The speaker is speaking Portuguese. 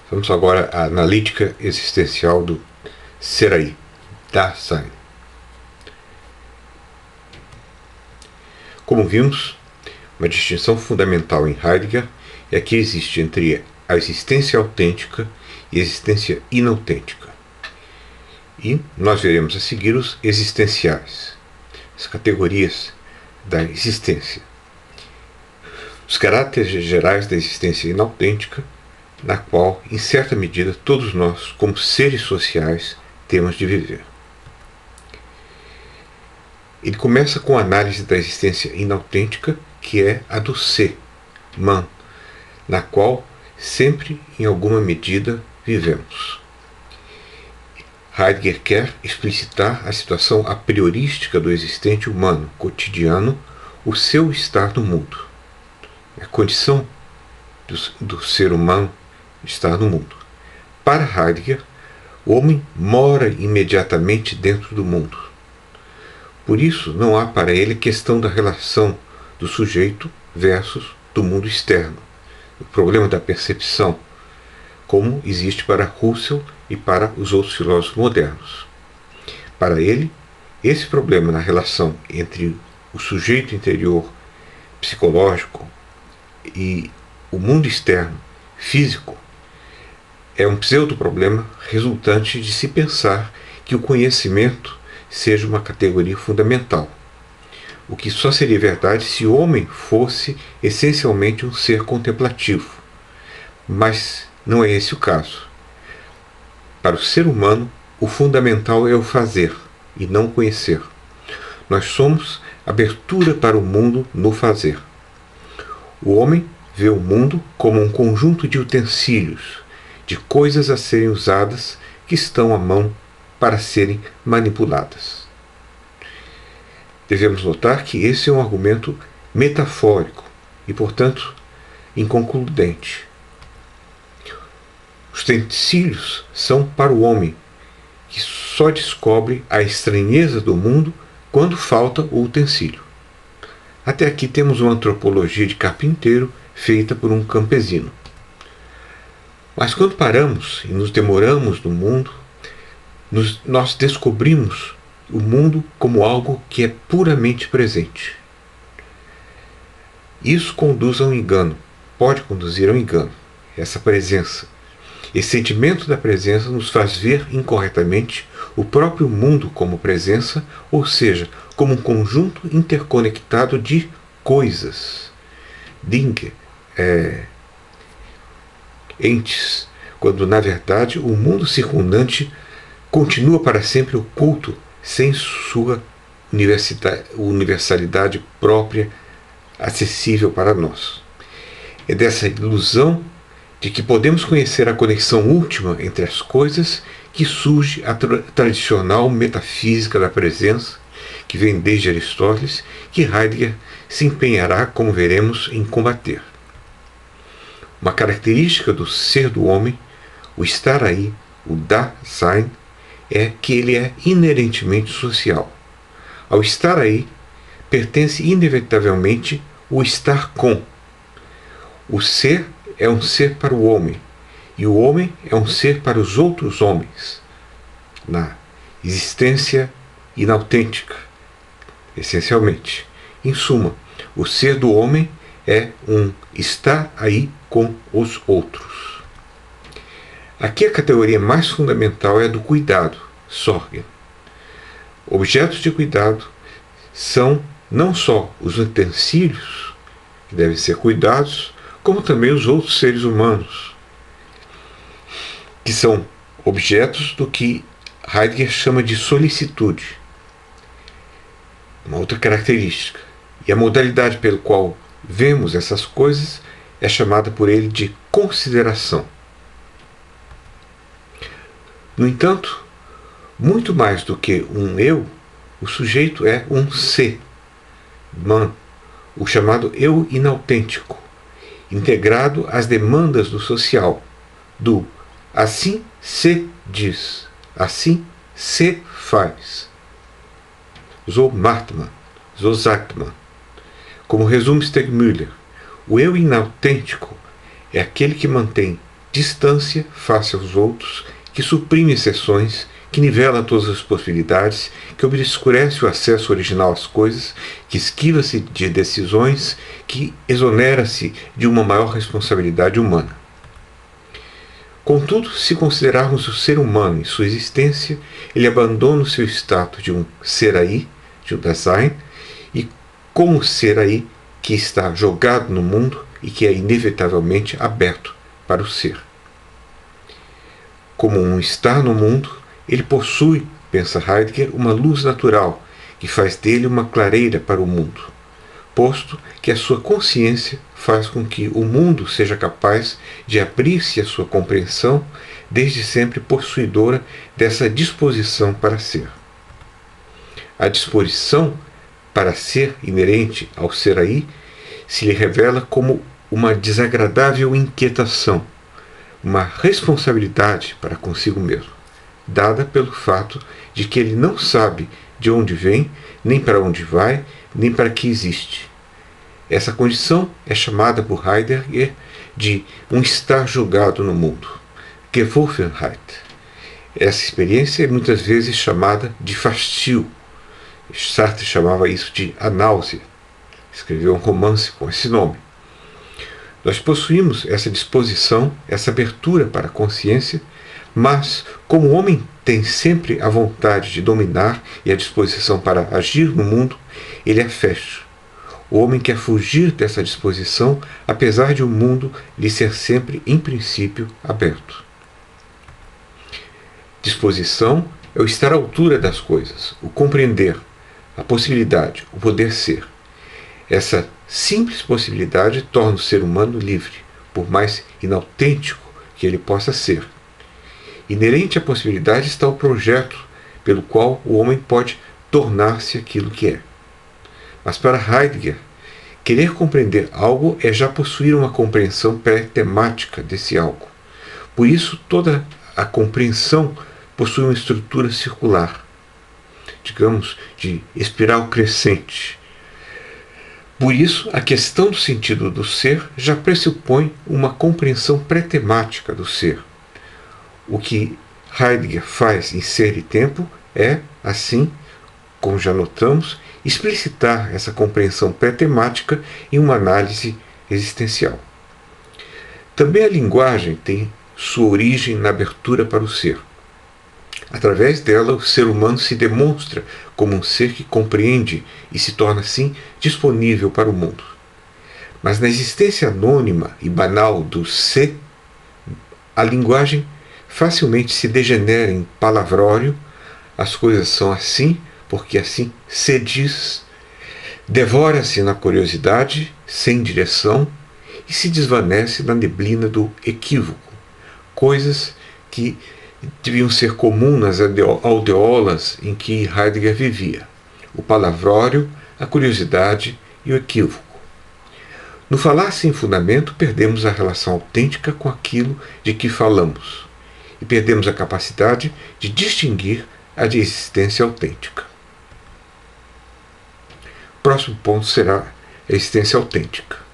Vamos agora à analítica existencial do ser aí, Dasein. Como vimos, uma distinção fundamental em Heidegger é a que existe entre a existência autêntica e a existência inautêntica. E nós veremos a seguir os existenciais, as categorias da existência, os caráteres gerais da existência inautêntica, na qual, em certa medida, todos nós, como seres sociais, temos de viver. Ele começa com a análise da existência inautêntica, que é a do ser, man, na qual sempre, em alguma medida, vivemos. Heidegger quer explicitar a situação a priorística do existente humano, cotidiano, o seu estar no mundo. A condição do ser humano estar no mundo. Para Heidegger, o homem mora imediatamente dentro do mundo. Por isso, não há para ele questão da relação do sujeito versus do mundo externo, o problema da percepção, como existe para Husserl e para os outros filósofos modernos. Para ele, esse problema na relação entre o sujeito interior psicológico e o mundo externo físico é um pseudo-problema resultante de se pensar que o conhecimento seja uma categoria fundamental, o que só seria verdade se o homem fosse essencialmente um ser contemplativo. Mas não é esse o caso. Para o ser humano, o fundamental é o fazer e não o conhecer. Nós somos abertura para o mundo no fazer. O homem vê o mundo como um conjunto de utensílios, de coisas a serem usadas que estão à mão para serem manipuladas. Devemos notar que esse é um argumento metafórico e, portanto, inconcludente. Os utensílios são para o homem, que só descobre a estranheza do mundo quando falta o utensílio. Até aqui temos uma antropologia de carpinteiro feita por um campesino. Mas quando paramos e nos demoramos no mundo, nós descobrimos o mundo como algo que é puramente presente. Isso conduz a um engano, pode conduzir a um engano, essa presença. Esse sentimento da presença nos faz ver incorretamente o próprio mundo como presença, ou seja, como um conjunto interconectado de coisas, Dinge, entes, quando na verdade o mundo circundante continua para sempre oculto, sem sua universalidade própria acessível para nós. É dessa ilusão de que podemos conhecer a conexão última entre as coisas que surge a tradicional metafísica da presença, que vem desde Aristóteles, que Heidegger se empenhará, como veremos, em combater. Uma característica do ser do homem, o estar aí, o Dasein, é que ele é inerentemente social. Ao estar aí, pertence inevitavelmente o estar com. O ser é um ser para o homem, e o homem é um ser para os outros homens, na existência inautêntica, essencialmente. Em suma, o ser do homem é um estar aí com os outros. Aqui a categoria mais fundamental é a do cuidado, Sorgen. Objetos de cuidado são não só os utensílios que devem ser cuidados, como também os outros seres humanos, que são objetos do que Heidegger chama de solicitude, uma outra característica. E a modalidade pelo qual vemos essas coisas é chamada por ele de consideração. No entanto, muito mais do que um eu, o sujeito é um se, man, o chamado eu inautêntico, integrado às demandas do social, do assim se diz, assim se faz. So macht man, so sagt man. Como resume Stegmüller, o eu inautêntico é aquele que mantém distância face aos outros, que suprime exceções, que nivela todas as possibilidades, que obscurece o acesso original às coisas, que esquiva-se de decisões, que exonera-se de uma maior responsabilidade humana. Contudo, se considerarmos o ser humano em sua existência, ele abandona o seu status de um ser aí, de um Dasein, e como ser aí que está jogado no mundo e que é inevitavelmente aberto para o ser. Como um estar no mundo, ele possui, pensa Heidegger, uma luz natural que faz dele uma clareira para o mundo, posto que a sua consciência faz com que o mundo seja capaz de abrir-se à sua compreensão, desde sempre possuidora dessa disposição para ser. A disposição para ser inerente ao ser aí se lhe revela como uma desagradável inquietação, uma responsabilidade para consigo mesmo, dada pelo fato de que ele não sabe de onde vem, nem para onde vai, nem para que existe. Essa condição é chamada por Heidegger de um estar jogado no mundo, Geworfenheit. Essa experiência é muitas vezes chamada de fastio. Sartre chamava isso de a náusea. Escreveu um romance com esse nome. Nós possuímos essa disposição, essa abertura para a consciência, mas, como o homem tem sempre a vontade de dominar e a disposição para agir no mundo, ele a fecha. O homem quer fugir dessa disposição, apesar de o mundo lhe ser sempre, em princípio, aberto. Disposição é o estar à altura das coisas, o compreender, a possibilidade, o poder ser. Essa simples possibilidade torna o ser humano livre, por mais inautêntico que ele possa ser. Inerente à possibilidade está o projeto pelo qual o homem pode tornar-se aquilo que é. Mas para Heidegger, querer compreender algo é já possuir uma compreensão pré-temática desse algo. Por isso, toda a compreensão possui uma estrutura circular, digamos, de espiral crescente. Por isso, a questão do sentido do ser já pressupõe uma compreensão pré-temática do ser. O que Heidegger faz em Ser e Tempo é, assim, como já notamos, explicitar essa compreensão pré-temática em uma análise existencial. Também a linguagem tem sua origem na abertura para o ser. Através dela, o ser humano se demonstra como um ser que compreende e se torna, assim, disponível para o mundo. Mas na existência anônima e banal do ser, a linguagem facilmente se degenera em palavrório, as coisas são assim, porque assim se diz, devora-se na curiosidade, sem direção, e se desvanece na neblina do equívoco, coisas que deviam ser comuns nas aldeolas em que Heidegger vivia: o palavrório, a curiosidade e o equívoco. No falar sem fundamento, perdemos a relação autêntica com aquilo de que falamos e perdemos a capacidade de distinguir a de existência autêntica. O próximo ponto será a existência autêntica.